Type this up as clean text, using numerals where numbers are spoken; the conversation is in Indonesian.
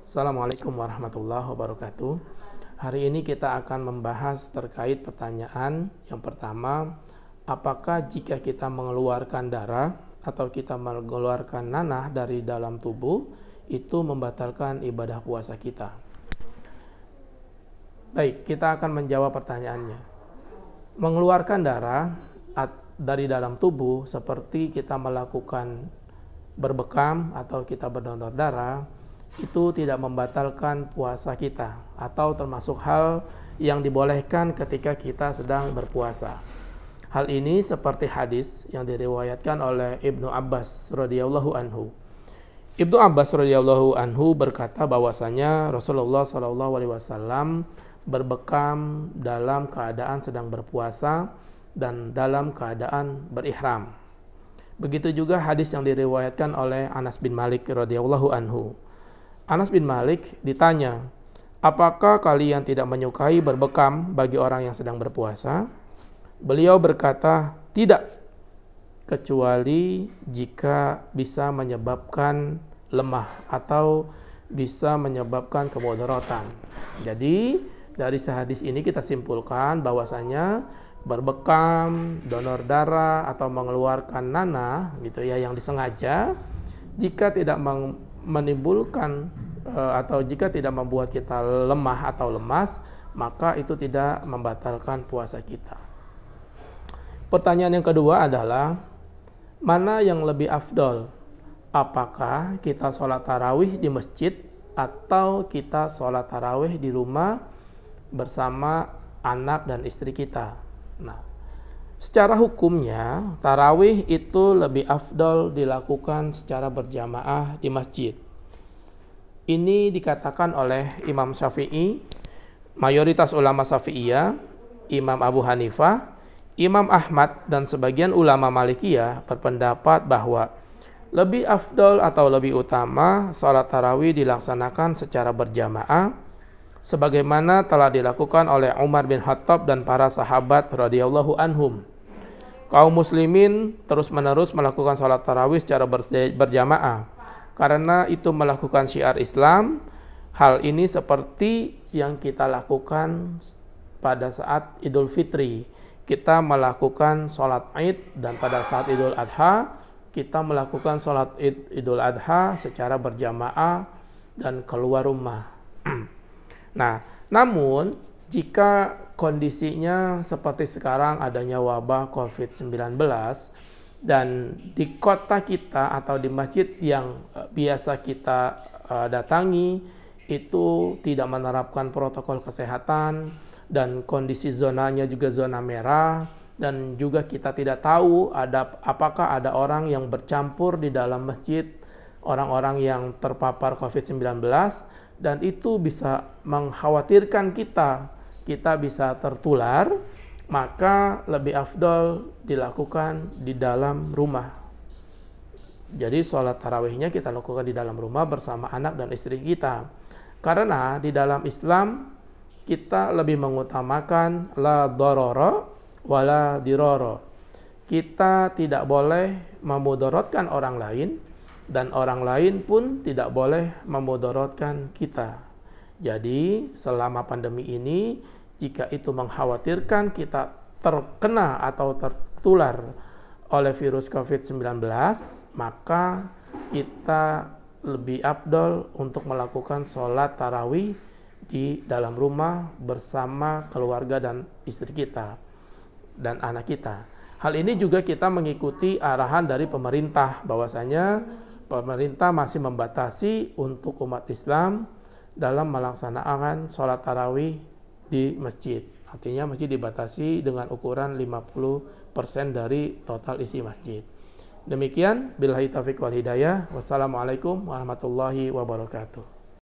Assalamualaikum warahmatullahi wabarakatuh. Hari ini kita akan membahas terkait pertanyaan yang pertama, apakah jika kita mengeluarkan darah atau kita mengeluarkan nanah dari dalam tubuh itu membatalkan ibadah puasa kita? Baik, kita akan menjawab pertanyaannya. Mengeluarkan darah dari dalam tubuh seperti kita melakukan berbekam atau kita berdonor darah itu tidak membatalkan puasa kita atau termasuk hal yang dibolehkan ketika kita sedang berpuasa. Hal ini seperti hadis yang diriwayatkan oleh Ibnu Abbas radhiyallahu anhu. Ibnu Abbas radhiyallahu anhu berkata bahwasanya Rasulullah SAW berbekam dalam keadaan sedang berpuasa dan dalam keadaan berihram. Begitu juga hadis yang diriwayatkan oleh Anas bin Malik radhiyallahu anhu. Anas bin Malik ditanya, apakah kalian tidak menyukai berbekam bagi orang yang sedang berpuasa? Beliau berkata, tidak, kecuali jika bisa menyebabkan lemah atau bisa menyebabkan kemudaratan. Jadi, dari hadis ini kita simpulkan bahwasanya berbekam, donor darah atau mengeluarkan nanah gitu ya yang disengaja jika tidak menimbulkan atau jika tidak membuat kita lemah atau lemas, maka itu tidak membatalkan puasa kita. Pertanyaan yang kedua adalah, mana yang lebih afdol? Apakah kita sholat tarawih di masjid atau kita sholat tarawih di rumah bersama anak dan istri kita? Nah, secara hukumnya, tarawih itu lebih afdol dilakukan secara berjamaah di masjid. Ini dikatakan oleh Imam Syafi'i, mayoritas ulama Syafi'iyah, Imam Abu Hanifah, Imam Ahmad, dan sebagian ulama Malikiyah berpendapat bahwa lebih afdol atau lebih utama sholat tarawih dilaksanakan secara berjamaah, sebagaimana telah dilakukan oleh Umar bin Khattab dan para sahabat radhiyallahu anhum. Kaum muslimin terus-menerus melakukan sholat tarawih secara berjamaah karena itu melakukan syiar Islam. Hal ini seperti yang kita lakukan pada saat Idul Fitri. Kita melakukan sholat Id, dan pada saat Idul Adha kita melakukan sholat Idul Adha secara berjamaah dan keluar rumah. Nah, namun jika kondisinya seperti sekarang adanya wabah COVID-19 dan di kota kita atau di masjid yang biasa kita datangi itu tidak menerapkan protokol kesehatan dan kondisi zonanya juga zona merah, dan juga kita tidak tahu apakah ada orang yang bercampur di dalam masjid, orang-orang yang terpapar COVID-19, dan itu bisa mengkhawatirkan kita bisa tertular, maka lebih afdol dilakukan di dalam rumah. Jadi sholat tarawihnya kita lakukan di dalam rumah bersama anak dan istri kita. Karena di dalam Islam kita lebih mengutamakan la darara wala dirara. Kita tidak boleh memudaratkan orang lain, dan orang lain pun tidak boleh memudaratkan kita. Jadi selama pandemi ini, jika itu mengkhawatirkan kita terkena atau tertular oleh virus COVID-19, maka kita lebih afdol untuk melakukan sholat tarawih di dalam rumah bersama keluarga dan istri kita dan anak kita. Hal ini juga kita mengikuti arahan dari pemerintah, bahwasanya pemerintah masih membatasi untuk umat Islam dalam melaksanakan sholat tarawih di masjid. Artinya masjid dibatasi dengan ukuran 50% dari total isi masjid. Demikian, billahi taufiq wal hidayah. Wassalamualaikum warahmatullahi wabarakatuh.